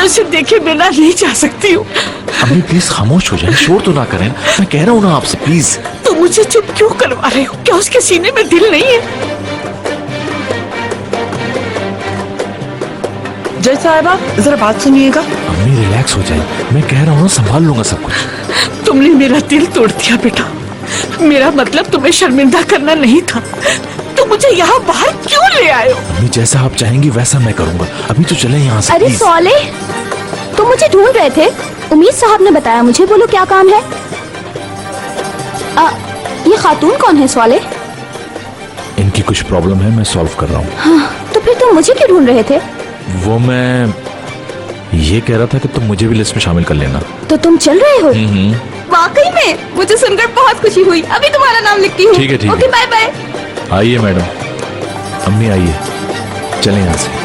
से देखे बिना नहीं जा सकती हूँ। अम्मी प्लीज खामोश हो जाए, शोर तो ना करें। मैं कह रहा हूँ ना आपसे, प्लीज। तुम मुझे चुप क्यों करवा रहे हो? क्या उसके सीने में दिल नहीं है? जज साहबा जरा बात सुनिएगा। अम्मी रिलैक्स हो जाए, मैं कह रहा हूँ ना संभाल लूंगा सब कुछ। तुमने मेरा दिल तोड़ दिया बेटा। मेरा मतलब तुम्हें शर्मिंदा करना नहीं था। तुम मुझे यहाँ बाहर क्यों ले आए हो? अम्मी जैसा आप चाहेंगी वैसा मैं करूंगा। अभी तो चले यहाँ से। अरे सौले, तुम मुझे ढूंढ रहे थे? उम्मीद साहब ने बताया मुझे, बोलो क्या काम है? ये खातून कौन है सौले? इनकी कुछ प्रॉब्लम है, मैं सॉल्व कर रहा हूँ। हाँ, तो फिर तुम मुझे क्यों ढूंढ रहे थे? वो मैं ये कह रहा था कि तुम मुझे भी लिस्ट में शामिल कर लेना। तो तुम चल रहे हो? वाकई में मुझे सुनकर बहुत खुशी हुई। अभी तुम्हारा नाम लिखती हूँ। ठीक है, ठीक है। Okay, bye bye. आइए मैडम। अम्मी आइए, चलें यहाँ से।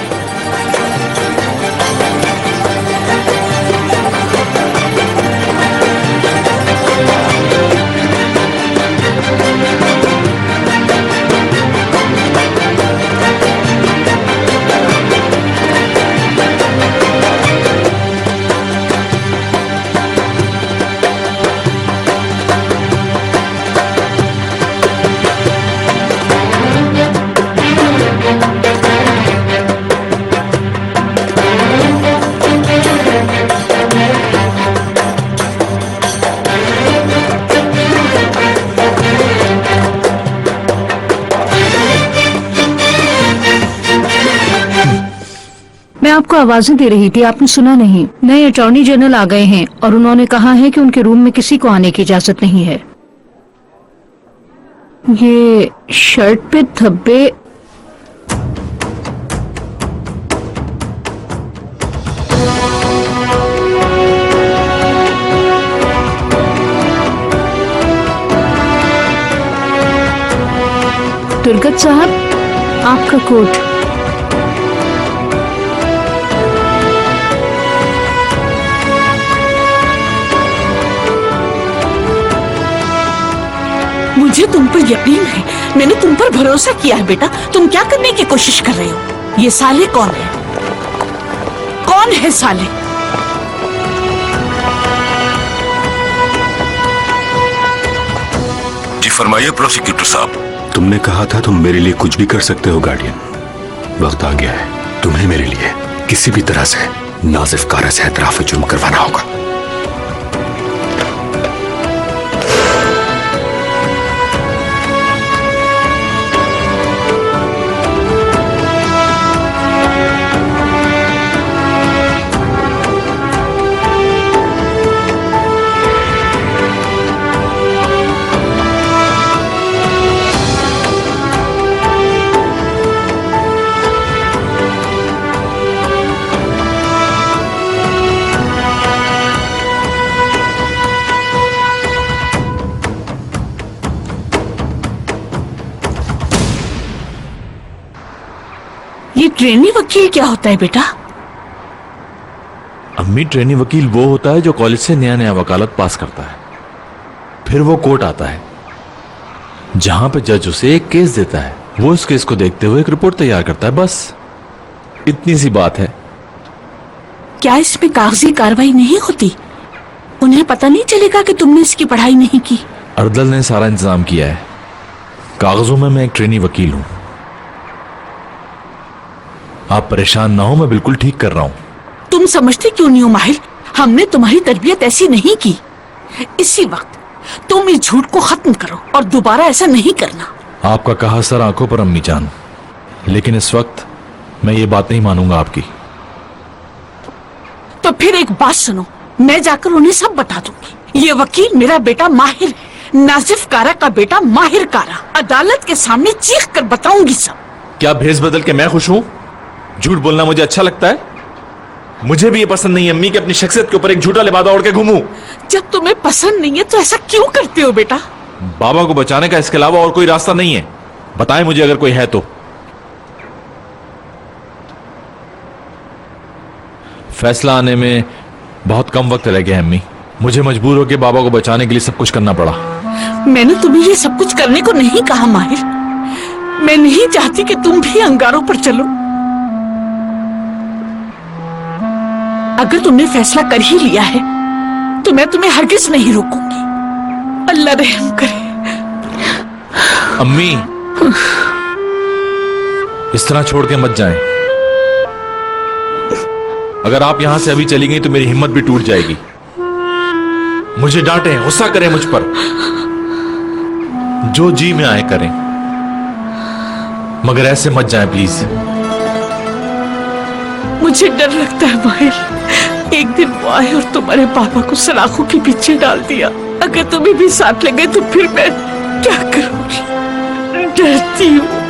मैं आपको आवाजें दे रही थी, आपने सुना नहीं। नए अटॉर्नी जनरल आ गए हैं और उन्होंने कहा है कि उनके रूम में किसी को आने की इजाजत नहीं है। ये शर्ट पे धब्बे दुर्गत साहब, आपका कोट। मुझे तुम पर यकीन है। मैंने तुम पर भरोसा किया है बेटा। तुम क्या करने की कोशिश कर रहे हो? ये साले कौन है? कौन है साले? जी फरमाइए प्रोसिक्यूटर साहब। तुमने कहा था तुम मेरे लिए कुछ भी कर सकते हो गार्डियन। वक्त आ गया है, तुम्हें मेरे लिए किसी भी तरह से नाजिफ कारा से एतराफ जुर्म करवाना होगा। ये ट्रेनी वकील क्या होता है बेटा? अम्मी ट्रेनी वकील वो होता है जो कॉलेज से नया नया वकालत पास करता है। फिर वो कोर्ट आता है जहां पे जज उसे एक केस देता है। वो उस केस को देखते हुए एक रिपोर्ट तैयार करता है। बस इतनी सी बात है। क्या इसमें कागजी कार्रवाई नहीं होती? उन्हें पता नहीं चलेगा कि तुमने इसकी पढ़ाई नहीं की? अर्दल ने सारा इंतजाम किया है। कागजों में मैं एक ट्रेनी वकील हूं। आप परेशान ना हो, मैं बिल्कुल ठीक कर रहा हूं। तुम समझते क्यों नहीं हो माहिर? हमने तुम्हारी तरबियत ऐसी नहीं की। इसी वक्त तुम इस झूठ को खत्म करो और दोबारा ऐसा नहीं करना। आपका कहा सर आंखों पर अम्मी जान, लेकिन इस वक्त मैं ये बात नहीं मानूंगा आपकी। तो फिर एक बात सुनो, मैं जाकर उन्हें सब बता दूंगी। ये वकील मेरा बेटा माहिर है, नाजिफ कारा का बेटा माहिर कारा। अदालत के सामने चीख कर बताऊंगी सब। क्या भेस बदल के मैं खुश हूं? झूठ बोलना मुझे अच्छा लगता है? मुझे भी ये पसंद नहीं है अम्मी कि अपनी शख्सियत के ऊपर एक झूठा लिबादा ओढ़ के घूमूं। जब तुम्हें पसंद नहीं है तो ऐसा क्यों करते हो बेटा? बाबा को बचाने का इसके अलावा और कोई रास्ता नहीं है। बताएं मुझे अगर कोई है तो। फैसला आने में बहुत कम वक्त रह गया अम्मी। मुझे मजबूर होकर बाबा को बचाने के लिए सब कुछ करना पड़ा। मैंने तुम्हें ये सब कुछ करने को नहीं कहा माहिर। मैं नहीं चाहती कि तुम भी अंगारों पर चलो। अगर तुमने फैसला कर ही लिया है तो मैं तुम्हें हरगिज नहीं रोकूंगी। अल्लाह रहम करे। अम्मी, इस तरह छोड़ के मत जाएं। अगर आप यहां से अभी चली गई तो मेरी हिम्मत भी टूट जाएगी। मुझे डांटें, गुस्सा करें मुझ पर, जो जी में आए करें, मगर ऐसे मत जाएं प्लीज। मुझे डर लगता है माहिर, एक दिन वो आए और तुम्हारे पापा को सलाखों के पीछे डाल दिया। अगर तुम्हें भी साथ लगे तो फिर मैं क्या करूंगी? डरती हूँ।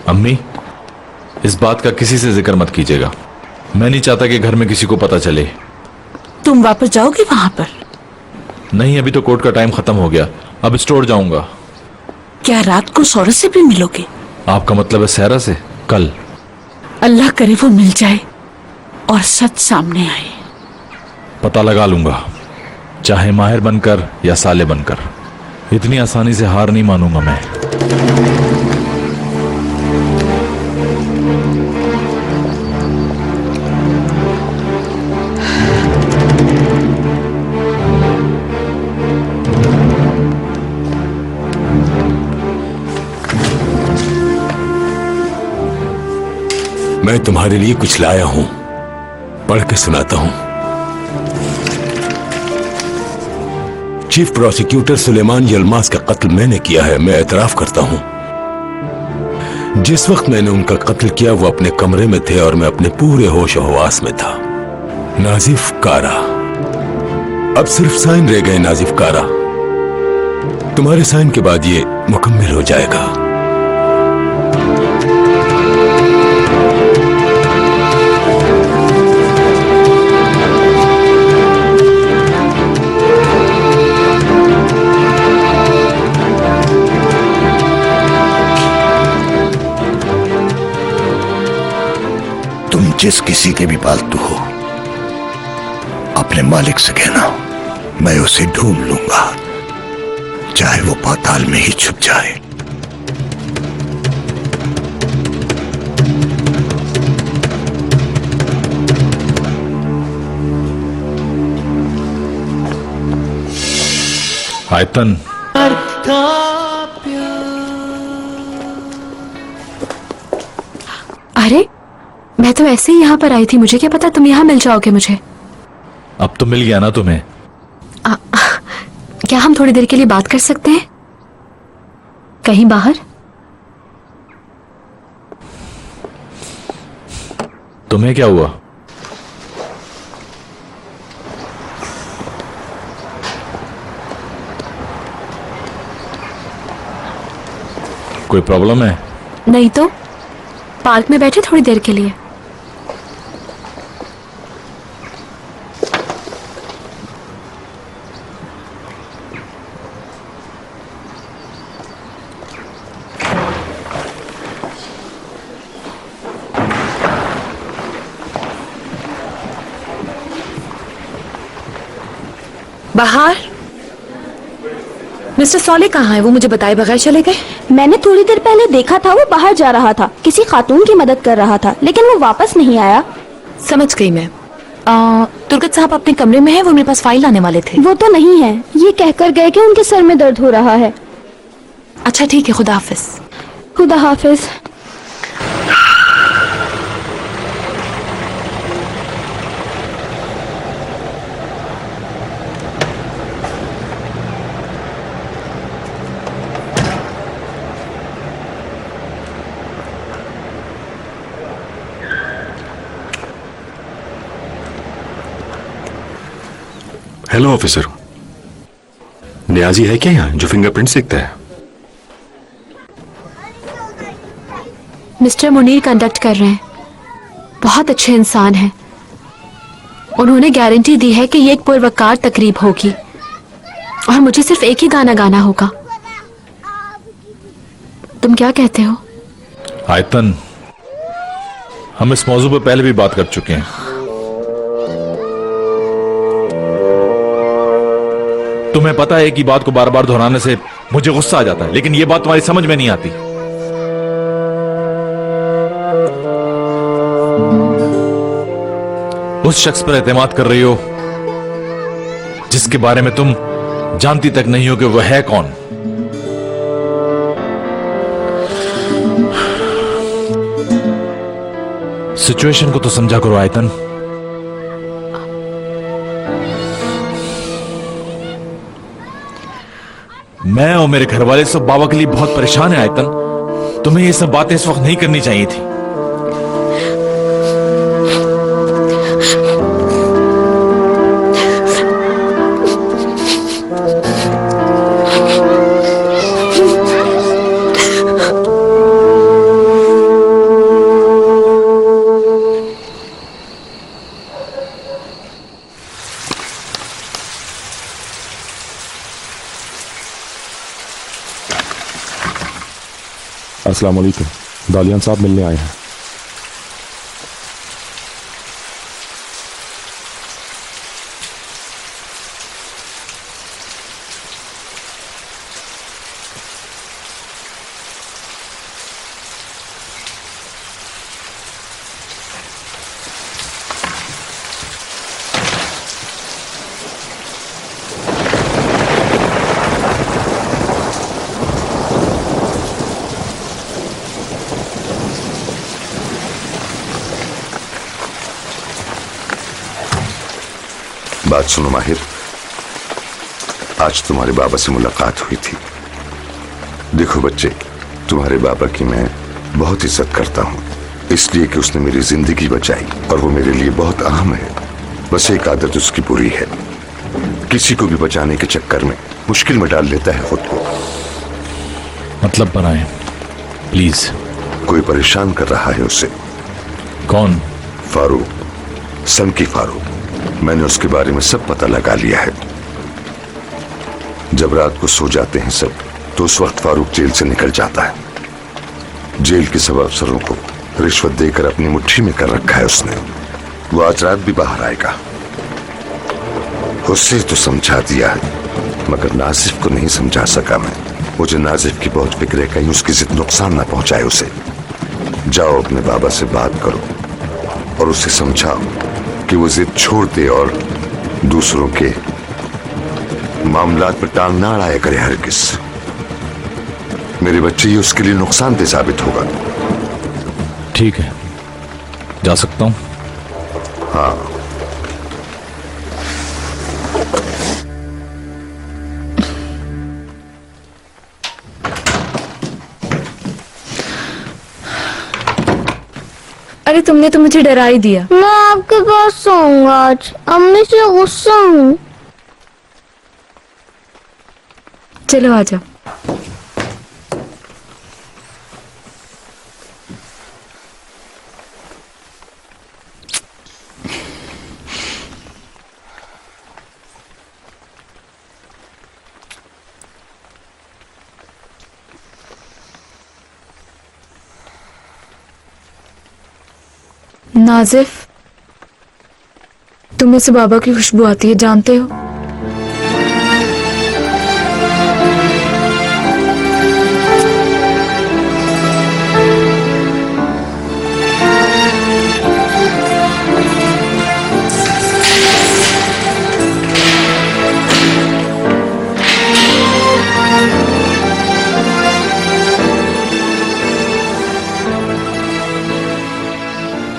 अम्मी, इस बात का किसी से जिक्र मत कीजिएगा। मैं नहीं चाहता कि घर में किसी को पता चले। तुम वापस जाओगे वहां पर? नहीं, अभी तो कोर्ट का टाइम खत्म हो गया। अब स्टोर जाऊंगा। क्या रात को सौरभ से भी मिलोगे? आपका मतलब है सहरा से? कल? अल्लाह करे वो मिल जाए और सच सामने आए। पता लगा लूंगा, चाहे माहिर बनकर या साले बनकर। इतनी आसानी से हार नहीं मानूंगा मैं। मैं तुम्हारे लिए कुछ लाया हूं, पढ़ के सुनाता हूं। चीफ प्रोसिक्यूटर सुलेमान यलमास का कत्ल मैंने किया है। मैं एतराफ करता हूं। जिस वक्त मैंने उनका कत्ल किया वो अपने कमरे में थे और मैं अपने पूरे होश हवास में था। नाजिफ कारा। अब सिर्फ साइन रह गए नाजिफ कारा। तुम्हारे साइन के बाद ये मुकम्मल हो जाएगा। जिस किसी के भी पालतू हो, अपने मालिक से कहना मैं उसे ढूंढ लूंगा, चाहे वो पाताल में ही छुप जाए। आयतन, अरे मैं तो ऐसे ही यहाँ पर आई थी, मुझे क्या पता तुम यहाँ मिल जाओगे मुझे। अब तो मिल गया ना तुम्हें। क्या हम थोड़ी देर के लिए बात कर सकते हैं कहीं बाहर? तुम्हें क्या हुआ? कोई प्रॉब्लम है? नहीं तो पार्क में बैठे थोड़ी देर के लिए। बाहर मिस्टर सॉले कहाँ है? वो मुझे बताए बगैर चले गए। मैंने थोड़ी देर पहले देखा था, वो बाहर जा रहा था, किसी खातून की मदद कर रहा था, लेकिन वो वापस नहीं आया। समझ गई मैं। तुर्गत साहब अपने कमरे में है, वो मेरे पास फाइल लाने वाले थे। वो तो नहीं है, ये कहकर गए कि उनके सर में दर्द हो रहा है। अच्छा ठीक है, खुदा हाफिज। खुदा हाफिज। हेलो ऑफिसर, नियाजी है क्या यहाँ जो फिंगरप्रिंट सीखता है? मिस्टर मुनीर कंडक्ट कर रहे हैं, बहुत अच्छे इंसान हैं। उन्होंने गारंटी दी है कि ये एक पुरवकार तकरीब होगी और मुझे सिर्फ एक ही गाना गाना होगा। तुम क्या कहते हो? आयतन, हम इस मौजू पर पहले भी बात कर चुके हैं। तुम्हें पता है कि बात को बार बार दोहराने से मुझे गुस्सा आ जाता है, लेकिन यह बात तुम्हारी समझ में नहीं आती। उस शख्स पर एतमाद कर रही हो जिसके बारे में तुम जानती तक नहीं हो कि वह है कौन। सिचुएशन को तो समझा करो आयतन। मैं और मेरे घर वाले सब बाबा के लिए बहुत परेशान हैं आयतन। तुम्हें ये सब बातें इस वक्त नहीं करनी चाहिए थी। अस्सलाम वालेकुम, दालियान साहब मिलने आए हैं। बात सुनो माहिर, आज तुम्हारे बाबा से मुलाकात हुई थी। देखो बच्चे, तुम्हारे बाबा की मैं बहुत इज्जत करता हूँ, इसलिए कि उसने मेरी जिंदगी बचाई और वो मेरे लिए बहुत अहम है। बस एक आदत उसकी बुरी है, किसी को भी बचाने के चक्कर में मुश्किल में डाल लेता है खुद को। मतलब बनाए प्लीज। कोई परेशान कर रहा है उसे। कौन? फारूक, सनकी फारूक। मैंने उसके बारे में सब पता लगा लिया है। जब रात को सो जाते हैं सब, तो उस वक्त फारूक जेल से निकल जाता है। जेल के सब अफसरों को रिश्वत देकर अपनी मुट्ठी में कर रखा है उसने। वो आज रात भी बाहर आएगा। उससे तो समझा दिया है, मगर नाजिफ को नहीं समझा सका मैं। मुझे नाजिफ की बहुत फिक्र है, कहीं उसकी जिद नुकसान ना पहुंचाए उसे। जाओ अपने बाबा से बात करो और उसे समझाओ कि वो जिद छोड़ दे और दूसरों के मामलात पर टांग ना अड़ाया करे हरगिज। मेरे बच्चे, ये उसके लिए नुकसानदेह साबित होगा। ठीक है, जा सकता हूं? हाँ। अरे तुमने तो मुझे डरा ही दिया। मैं आपके पास सोऊंगा आज, अम्मी से गुस्सा हूँ। चलो आ जाओ। नाजिफ, तुम्हें से बाबा की खुशबू आती है, जानते हो?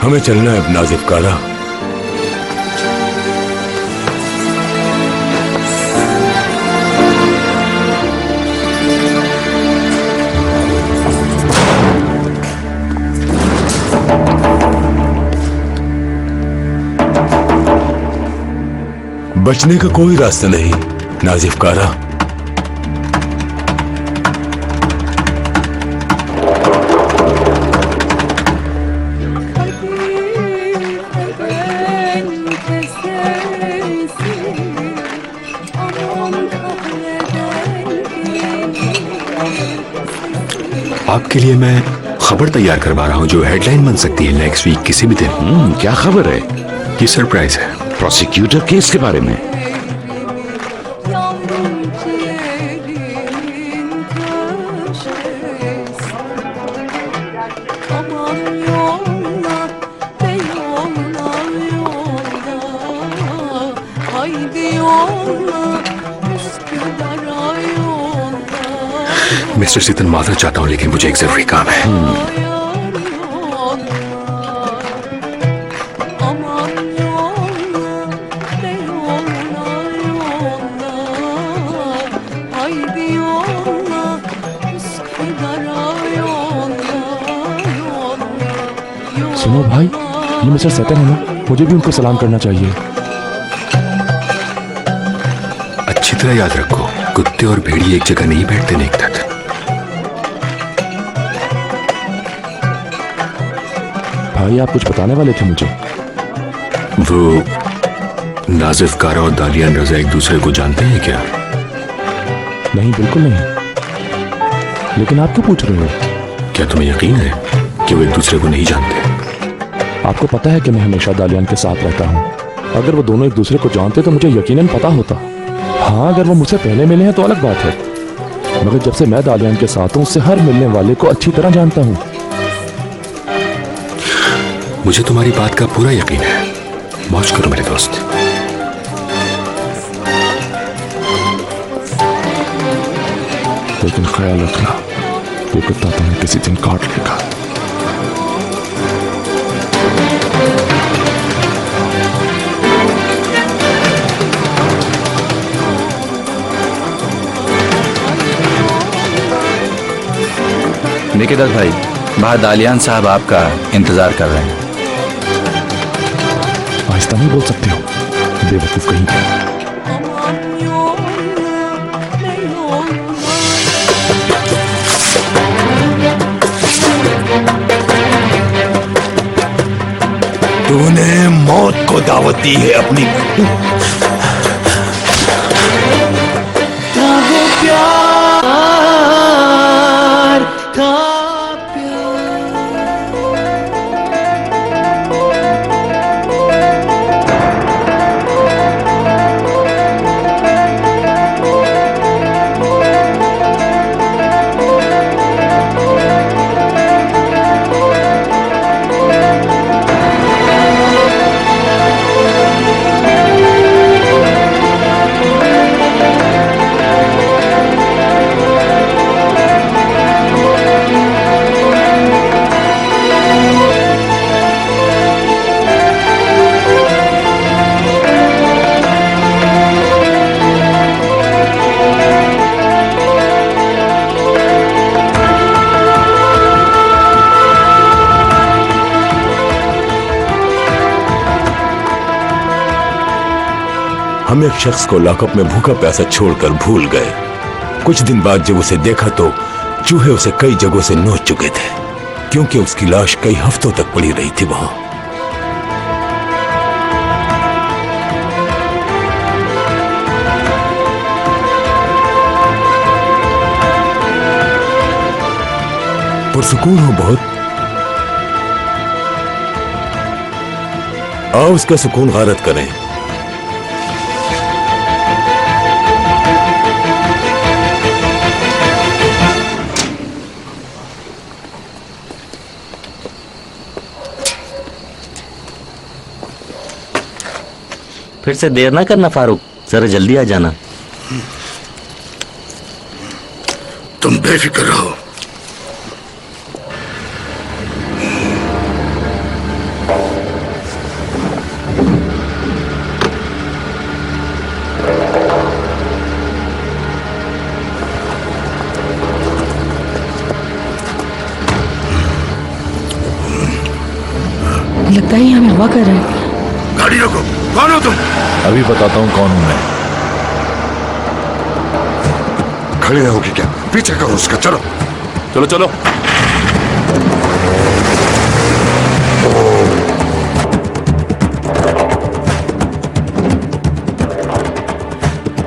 हमें चलना है अब नाजिफ कारा। बचने का कोई रास्ता नहीं नाजिफ कारा। आपके लिए मैं खबर तैयार करवा रहा हूँ जो हेडलाइन बन सकती है नेक्स्ट वीक किसी भी दिन। क्या खबर है? ये सरप्राइज है। प्रोसिक्यूटर केस के बारे में? मिस्टर सीतन माजरत चाहता हूँ लेकिन मुझे एक जरूरी काम है। सुनो भाई, ये मिस्टर सतन है ना, मुझे भी उनको सलाम करना चाहिए। अच्छी तरह याद रखो, कुत्ते और भेड़िए एक जगह नहीं बैठते नेकदत। भाई आप कुछ बताने वाले थे मुझे। वो नाजिफ कारा और दालियान रजा एक दूसरे को जानते हैं क्या? नहीं, बिल्कुल नहीं। लेकिन आप क्यों पूछ रहे हो? क्या तुम्हें यकीन है कि वो एक दूसरे को नहीं जानते? आपको पता है कि मैं हमेशा दालियान के साथ रहता हूँ। अगर वो दोनों एक दूसरे को जानते तो मुझे यकीनन पता होता। हाँ, अगर वो मुझसे पहले मिले हैं तो अलग बात है, मगर जब से मैं दालियान के साथ हूँ उससे हर मिलने वाले को अच्छी तरह जानता हूँ। मुझे तुम्हारी बात का पूरा यकीन है। मौज करो मेरे दोस्त। लेकिन ख्याल रखना, ये कुत्ता तुम्हें किसी दिन काट लेगा। निकेतन भाई, बाहर दालियान साहब आपका इंतजार कर रहे हैं। आहिस्ता नहीं बोल सकते हो, बेवकूफ कहीं के। तूने मौत को दावत दी है अपनी। हम एक शख्स को लॉकअप में भूखा प्यासा छोड़कर भूल गए। कुछ दिन बाद जब उसे देखा तो चूहे उसे कई जगहों से नोच चुके थे, क्योंकि उसकी लाश कई हफ्तों तक पड़ी रही थी वहां। पुरसुकून हो बहुत। आओ उसका सुकून गारत करें। फिर से देर ना करना फारूक, जरा जल्दी आ जाना। तुम बेफिक्र रहो। लगता है हमें हवा कर रहे हैं। गाड़ी रोको। कौन हो तुम? अभी बताता हूँ कौन हूं मैं। खड़े रहोगे क्या? पीछे करो उसका। चलो चलो चलो।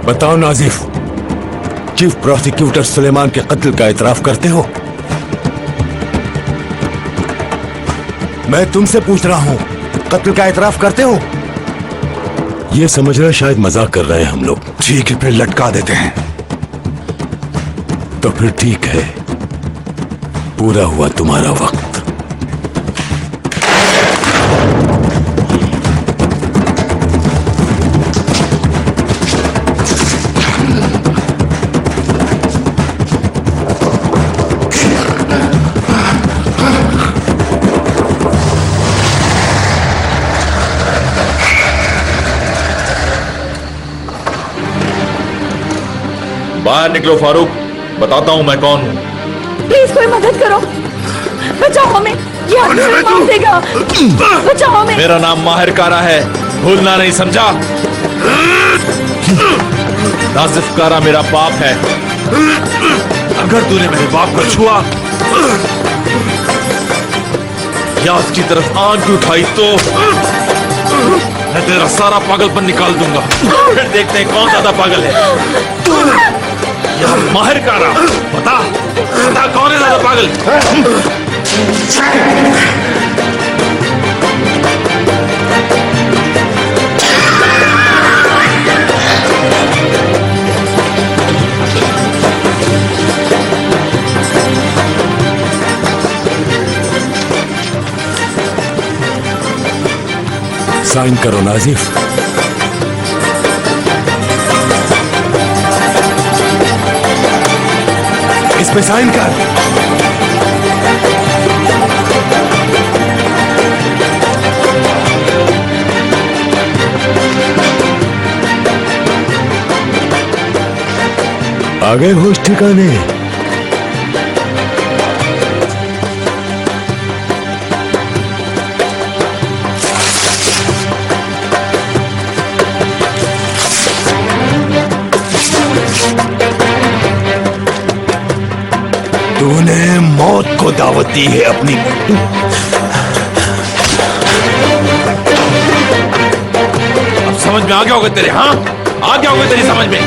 बताओ नाजिफ, चीफ प्रोसिक्यूटर सुलेमान के कत्ल का इतराफ करते हो? मैं तुमसे पूछ रहा हूं, कत्ल का एतराफ करते हो? ये समझ रहा शायद मजाक कर रहे हैं हम लोग। ठीक है, फिर लटका देते हैं। तो फिर ठीक है, पूरा हुआ तुम्हारा वक्त। बाहर निकलो फारूक, बताता हूं मैं कौन हूं। प्लीज कोई मदद करो, बचाओ हमें, ये आदमी हमें मार देगा, बचाओ हमें। मेरा नाम माहिर कारा है, भूलना नहीं, समझा? नाजिफ कारा मेरा बाप है। अगर तूने मेरे बाप को छुआ या उसकी तरफ आंख उठाई तो मैं तेरा सारा पागलपन निकाल दूंगा। फिर देखते हैं कौन ज्यादा पागल है। या माहिर कारा, बता कौन है ज्यादा पागल? साइन करो नाजिफ। इस पे साइन कर। आ गए होश ठिकाने। तूने मौत को दावत दी है अपनी। अब समझ में आ गया होगा तेरे, हाँ? आ गया होगा तेरी समझ में।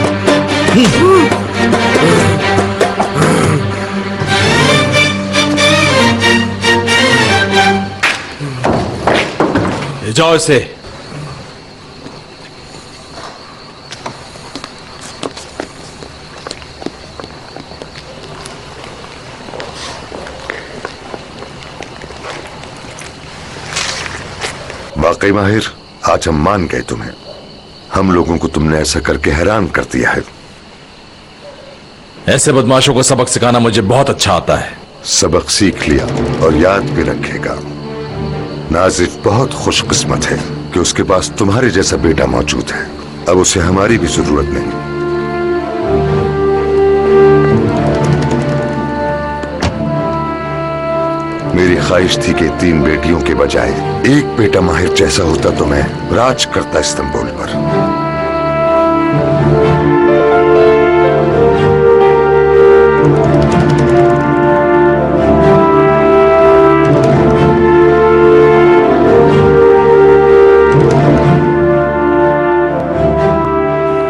ले जाओ इसे। वाकई माहिर, आज हम मान गए तुम्हें। हम लोगों को तुमने ऐसा करके हैरान कर दिया है। ऐसे बदमाशों को सबक सिखाना मुझे बहुत अच्छा आता है। सबक सीख लिया और याद भी रखेगा। नाजिफ बहुत खुशकिस्मत है कि उसके पास तुम्हारे जैसा बेटा मौजूद है। अब उसे हमारी भी जरूरत नहीं। मेरी ख्वाहिश थी कि 3 बेटियों के बजाय एक बेटा माहिर जैसा होता तो मैं राज करता इस्तांबुल पर।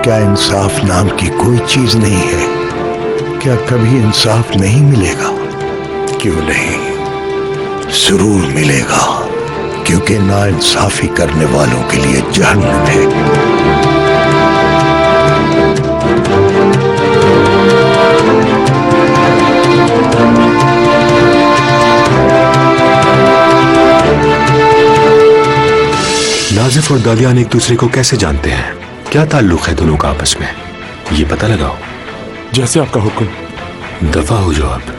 क्या इंसाफ नाम की कोई चीज नहीं है? क्या कभी इंसाफ नहीं मिलेगा? क्यों नहीं, जरूर मिलेगा, क्योंकि नाइंसाफी करने वालों के लिए जहन्नम है। नाजिफ और दालियान एक दूसरे को कैसे जानते हैं? क्या ताल्लुक है दोनों का आपस में? ये पता लगाओ। जैसे आपका हुक्म। दफा हो जाओ आप।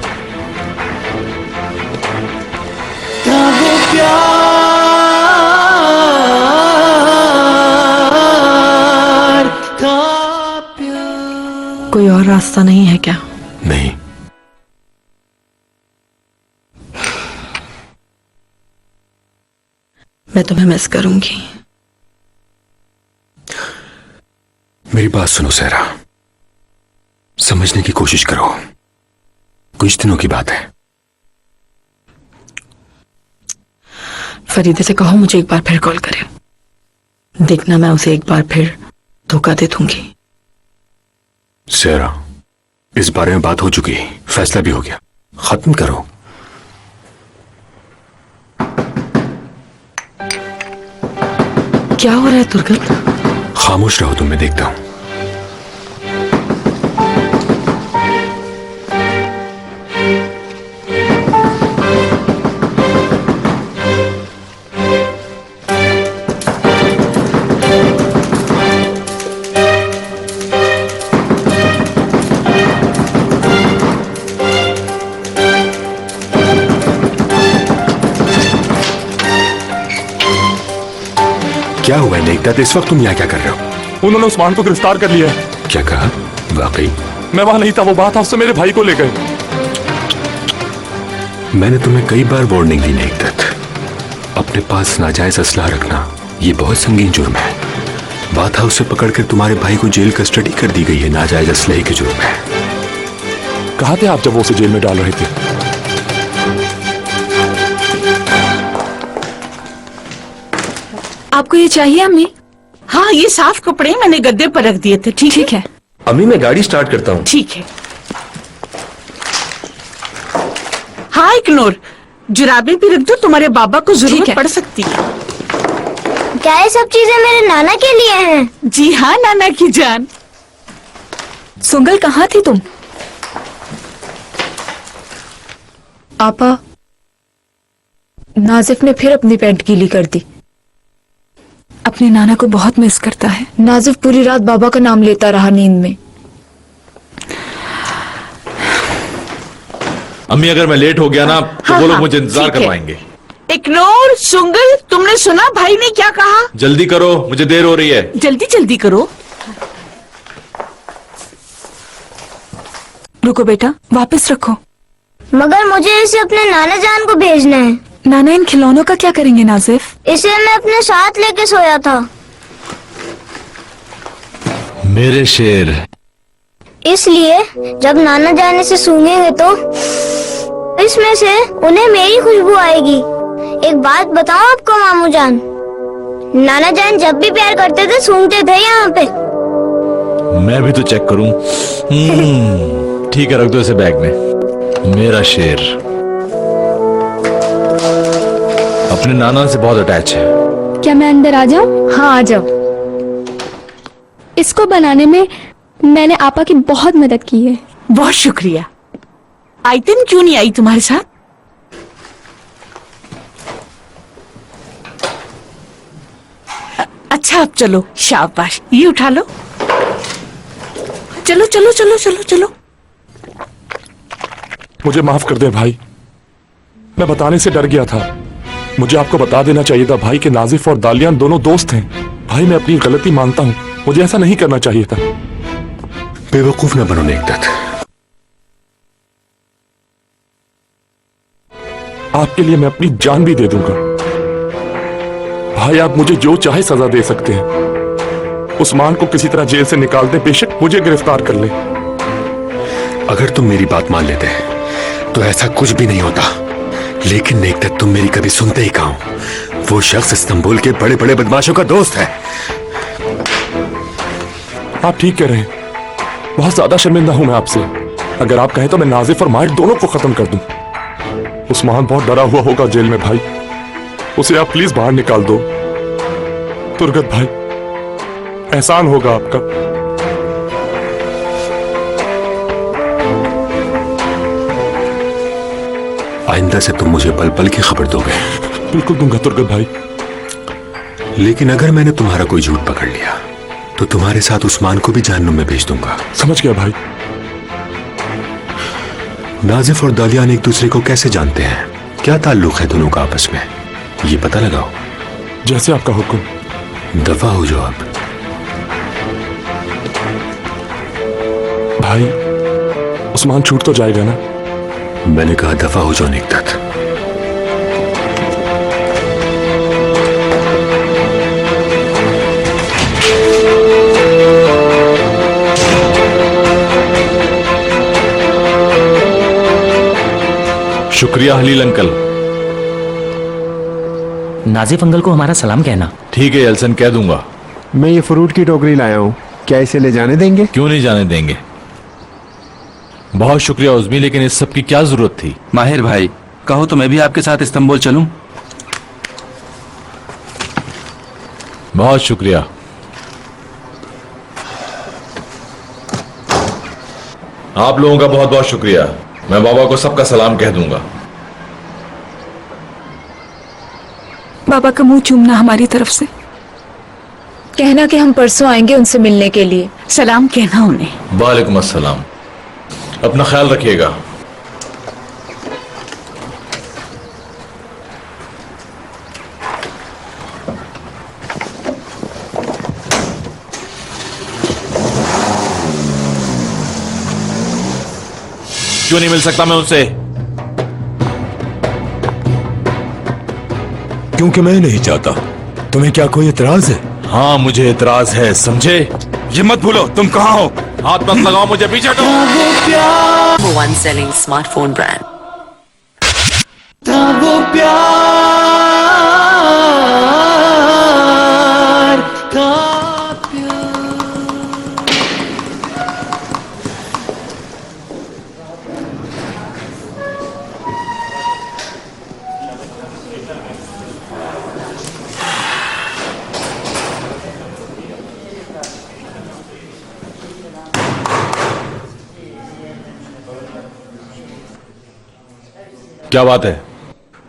कोई और रास्ता नहीं है क्या? नहीं। मैं तुम्हें मिस करूंगी। मेरी बात सुनो सहरा, समझने की कोशिश करो। कुछ दिनों की बात है। फरीदे से कहो मुझे एक बार फिर कॉल करे। देखना मैं उसे एक बार फिर धोखा दे दूंगी। सहरा, इस बारे में बात हो चुकी, फैसला भी हो गया, खत्म करो। क्या हो रहा है दुर्गत? खामोश रहो तुम, मैं देखता हूं। क्या हुआ है नेकदत? इस वक्त तुम यहाँ क्या कर रहे हो? उन्होंने उस्मान को गिरफ्तार कर लिया है। क्या कहा? वाकई? मैं वहां नहीं था, वो बात हाउस से मेरे भाई को ले गए। मैंने तुम्हें कई बार वार्निंग दी नेकदत, अपने पास नाजायज असला रखना ये बहुत संगीन जुर्म है। बात हाउस से पकड़कर तुम्हारे भाई को जेल कस्टडी कर दी गई है नाजायज असलहे के जुर्म है। कहाँ थे आप जब वो उसे जेल में डाल रहे थे? आपको ये चाहिए अम्मी? हाँ, ये साफ कपड़े मैंने गद्दे पर रख दिए थे। ठीक है। अम्मी मैं गाड़ी स्टार्ट करता हूँ। ठीक है। हाँ इग्नोर, जुराबें भी रख दो, तुम्हारे बाबा को जरूरत पड़ सकती है। क्या ये सब चीजें मेरे नाना के लिए हैं? जी हाँ नाना की जान। सुंगल कहाँ थी तुम? आपा, नाजिफ ने फिर अपनी पैंट गीली कर दी। अपने नाना को बहुत मिस करता है। नाजिफ पूरी रात बाबा का नाम लेता रहा नींद में। अम्मी अगर मैं लेट हो गया ना तो वो लोग मुझे इंतजार करवाएंगे। इग्नोर। सुंगल, तुमने सुना भाई ने क्या कहा? जल्दी करो, मुझे देर हो रही है। जल्दी जल्दी करो। रुको बेटा, वापस रखो। मगर मुझे इसे अपने नाना जान को भेजना है। नाना इन खिलौनों का क्या करेंगे नाजिफ? इसे मैं अपने साथ लेके सोया था। मेरे शेर। इसलिए जब नाना जान इसे सूंघेंगे तो इसमें से उन्हें मेरी खुशबू आएगी। एक बात बताऊं आपको मामू जान, नाना जान जब भी प्यार करते थे सूंघते थे यहाँ पे। मैं भी तो चेक करूं। ठीक है, रख दो इसे बैग में। मेरा शेर अपने नाना से बहुत अटैच है। क्या मैं अंदर आ जाऊं? हाँ आ जाओ। इसको बनाने में मैंने आपा की बहुत मदद की है। बहुत शुक्रिया। आयतन क्यों नहीं आई तुम्हारे साथ? अच्छा अब चलो, शाबाश, ये उठा लो। चलो चलो चलो चलो चलो। मुझे माफ कर दे भाई, मैं बताने से डर गया था। मुझे आपको बता देना चाहिए था भाई कि नाजिफ और दालियान दोनों दोस्त हैं। भाई मैं अपनी गलती मानता हूँ, मुझे ऐसा नहीं करना चाहिए था। बेवकूफ न बनो नेकदत। आपके लिए मैं अपनी जान भी दे दूंगा। भाई आप मुझे जो चाहे सजा दे सकते हैं। उस्मान को किसी तरह जेल से निकाल दे, बेशक मुझे गिरफ्तार कर ले। अगर तुम मेरी बात मान लेते तो ऐसा कुछ भी नहीं होता। लेकिन नेकदत तुम मेरी कभी सुनते ही कहाँ हो। वो शख्स इस्तांबुल के बड़े बड़े बदमाशों का दोस्त है। आप ठीक कह रहे हैं। बहुत ज्यादा शर्मिंदा हूं मैं आपसे। अगर आप कहें तो मैं नाजिफ और माहिर दोनों को खत्म कर दूं। उस्मान बहुत डरा हुआ होगा जेल में भाई, उसे आप प्लीज बाहर निकाल दो। तुर्गत भाई, एहसान होगा आपका। आइंदा से तुम मुझे पल पल की खबर दोगे? बिल्कुल दूंगा तुर्गत भाई। लेकिन अगर मैंने तुम्हारा कोई झूठ पकड़ लिया तो तुम्हारे साथ उस्मान को भी जहन्नुम में भेज दूंगा। समझ गया भाई। नाजिफ और दालियान एक दूसरे को कैसे जानते हैं? क्या ताल्लुक है दोनों का आपस में? ये पता लगाओ। जैसे आपका हुक्म। दफा हो जाओ आप। भाई उस्मान छूट तो जाएगा ना? मैंने कहा दफा हो जाओ नेकदत। शुक्रिया हलील अंकल। नाजिफ अंकल को हमारा सलाम कहना। ठीक है एल्सन, कह दूंगा। मैं ये फ्रूट की टोकरी लाया हूँ, क्या इसे ले जाने देंगे? क्यों नहीं जाने देंगे। बहुत शुक्रिया उज़मी, लेकिन इस सब की क्या जरूरत थी? माहिर भाई, कहो तो मैं भी आपके साथ इस्तांबुल चलूं? बहुत शुक्रिया। आप लोगों का बहुत बहुत शुक्रिया। मैं बाबा को सबका सलाम कह दूंगा। बाबा का मुंह चूमना हमारी तरफ से। कहना कि हम परसों आएंगे उनसे मिलने के लिए। सलाम कहना उन्हें। वालेकुम अस्सलाम। अपना ख्याल रखिएगा। क्यों नहीं मिल सकता मैं उनसे? क्योंकि मैं नहीं चाहता। तुम्हें क्या कोई एतराज है? हाँ मुझे एतराज है, समझे? ये मत भूलो तुम कहाँ हो। हाथ मत लगाओ मुझे, पीछे हटो। Number one selling smartphone brand. क्या बात है?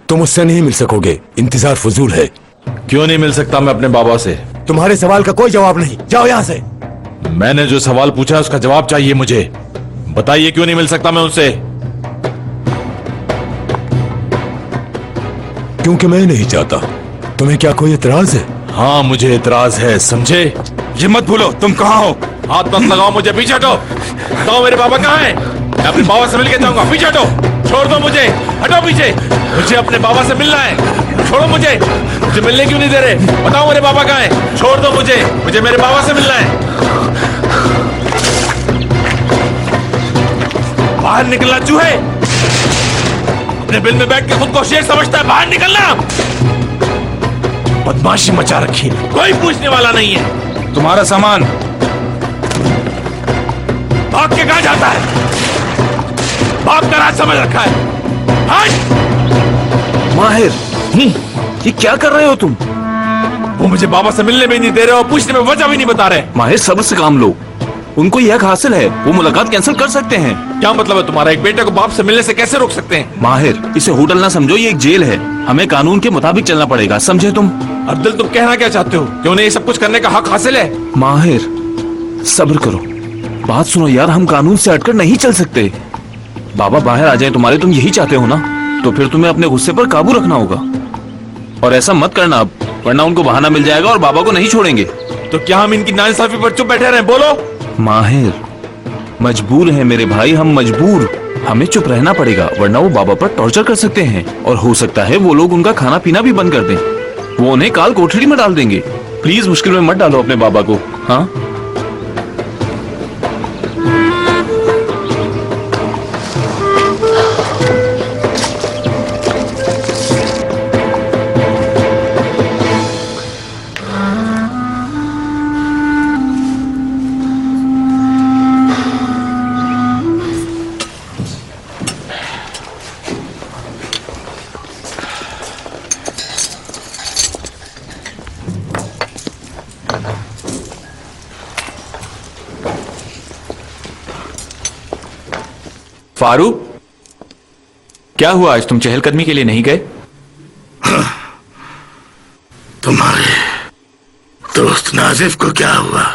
तुम उससे नहीं मिल सकोगे, इंतजार फजूल है। क्यों नहीं मिल सकता मैं अपने बाबा से? तुम्हारे सवाल का कोई जवाब नहीं, जाओ यहां से। मैंने जो सवाल पूछा है उसका जवाब चाहिए मुझे। बताइए क्यों नहीं मिल सकता मैं उनसे? क्योंकि मैं नहीं चाहता। तुम्हें क्या कोई एतराज है? हाँ मुझे एतराज है, समझे? ये मत भूलो तुम कहाँ हो। हाथ मत लगाओ मुझे, पीछे हटो। बताओ मेरे बाबा कहाँ हैं? मैं अपने बाबा से मिलके जाऊंगा, पीछे हटो। छोड़ दो मुझे, हटो पीछे। मुझे अपने बाबा से मिलना है, छोड़ो मुझे। मुझे मिलने क्यों नहीं दे रहे? बताओ मेरे बाबा कहाँ हैं? छोड़ दो मुझे, मुझे मेरे बाबा से मिलना है। बाहर निकलना चूहे। अपने बिल में बैठ के खुद को शेर समझता है, बाहर निकलना। बदमाशी मचा रखी, कोई पूछने वाला नहीं है। तुम्हारा सामान भाग के कहां जाता है? बाप का राज समझ रखा है। माहिर, ये क्या कर रहे हो तुम? वो मुझे बाबा से मिलने भी नहीं दे रहे और पूछने में वजह भी नहीं बता रहे। माहिर सब्र से काम लो, उनको यह हक हासिल है, वो मुलाकात कैंसिल कर सकते हैं। क्या मतलब है तुम्हारा? एक बेटे को बाप से मिलने से कैसे रोक सकते हैं? माहिर, इसे होटल ना समझो, ये एक जेल है। हमें कानून के मुताबिक चलना पड़ेगा, समझे तुम? अब्दुल तुम कहना क्या चाहते हो कि उन्हें ये सब कुछ करने का हक हासिल है? माहिर सब्र करो, बात सुनो यार, हम कानून से हटकर नहीं चल सकते। बाबा बाहर आ जाए तुम्हारे, तुम यही चाहते हो ना? तो फिर तुम्हें अपने गुस्से पर काबू रखना होगा और ऐसा मत करना अब, वरना उनको बहाना मिल जाएगा और बाबा को नहीं छोड़ेंगे। तो क्या हम इनकी नाइंसाफी पर चुप बैठे रहें? बोलो। माहिर मजबूर है मेरे भाई, हम मजबूर, हमें चुप रहना पड़ेगा, वरना वो बाबा पर टॉर्चर कर सकते हैं और हो सकता है वो लोग उनका खाना पीना भी बंद कर दें। वो उन्हें काल कोठरी में डाल देंगे। प्लीज मुश्किल में मत डालो अपने बाबा को। हाँ फारूक, क्या हुआ आज तुम चहलकदमी के लिए नहीं गए? तुम्हारे दोस्त नाजिफ को क्या हुआ?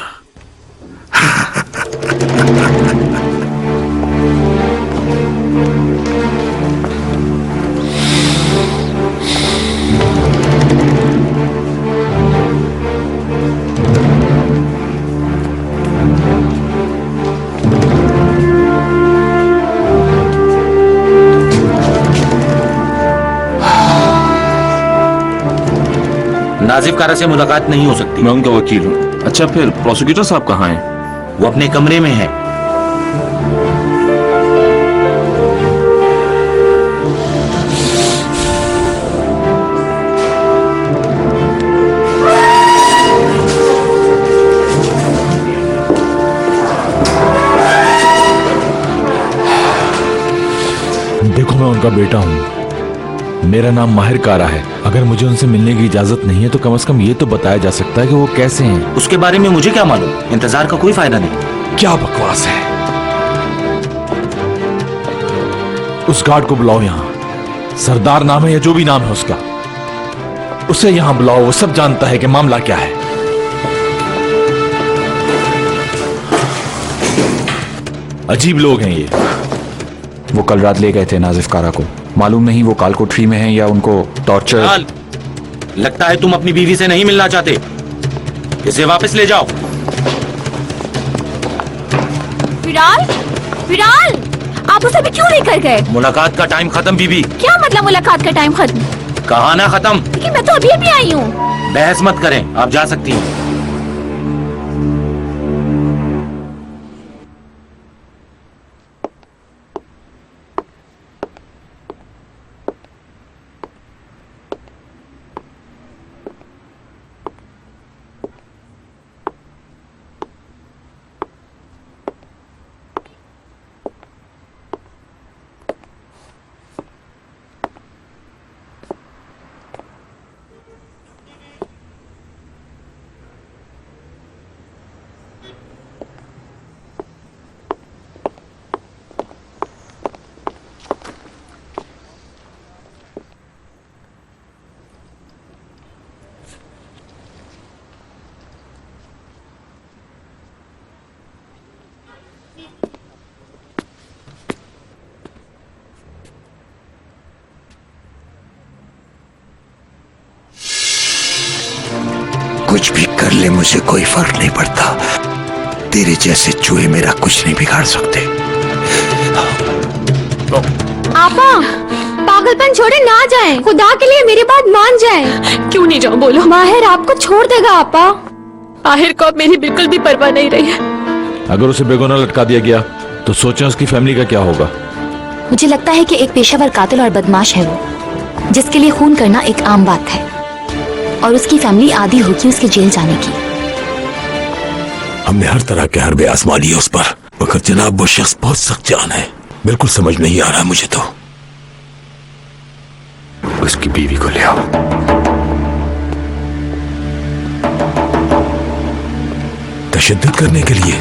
नाजिफ कारा से मुलाकात नहीं हो सकती। मैं उनका वकील हूँ। अच्छा फिर प्रोसिक्यूटर साहब कहाँ हैं? वो अपने कमरे में हैं। देखो मैं उनका बेटा हूं, मेरा नाम माहिर कारा है। अगर मुझे उनसे मिलने की इजाजत नहीं है तो कम से कम ये तो बताया जा सकता है कि वो कैसे हैं। उसके बारे में मुझे क्या मालूम, इंतजार का कोई फायदा नहीं। क्या बकवास है। उस गार्ड को बुलाओ यहाँ। सरदार नाम है या जो भी नाम है उसका, उसे यहाँ बुलाओ। वो सब जानता है कि मामला क्या है। अजीब लोग हैं ये। वो कल रात ले गए थे नाजिफ कारा को। मालूम नहीं वो कालकोठरी में हैं या उनको टॉर्चर। लगता है तुम अपनी बीवी से नहीं मिलना चाहते। इसे वापस ले जाओ। विराल, विराल, आप उसे भी क्यों लेकर गए? मुलाकात का टाइम खत्म बीबी। क्या मतलब मुलाकात का टाइम खत्म? कहा ना खत्म। लेकिन मैं तो अभी अभी आई हूँ। बहस मत करें, आप जा सकती हैं। कुछ भी कर ले मुझे कोई फर्क नहीं पड़ता। तेरे जैसे चूहे मेरा कुछ नहीं बिगाड़ सकते। आपा, पागलपन छोड़े ना जाएं। खुदा के लिए मेरी बात मान जाएं। क्यों नहीं जाऊं बोलो? माहिर आपको छोड़ देगा आपा। आहिर को अब मेरी बिल्कुल भी परवाह नहीं रही है। अगर उसे बेगुनाह लटका दिया गया तो सोचें उसकी फैमिली का क्या होगा। मुझे लगता है कि एक पेशावर कातिल और बदमाश है वो, जिसके लिए खून करना एक आम बात है, और उसकी फैमिली आदी होगी उसके जेल जाने की। हमने हर तरह के हरबे आजमा लिए उस पर, मगर जनाब वो शख्स बहुत सख्त जान है। बिल्कुल समझ नहीं आ रहा मुझे तो। उसकी बीवी को ले आओ। तशद्दुद करने के लिए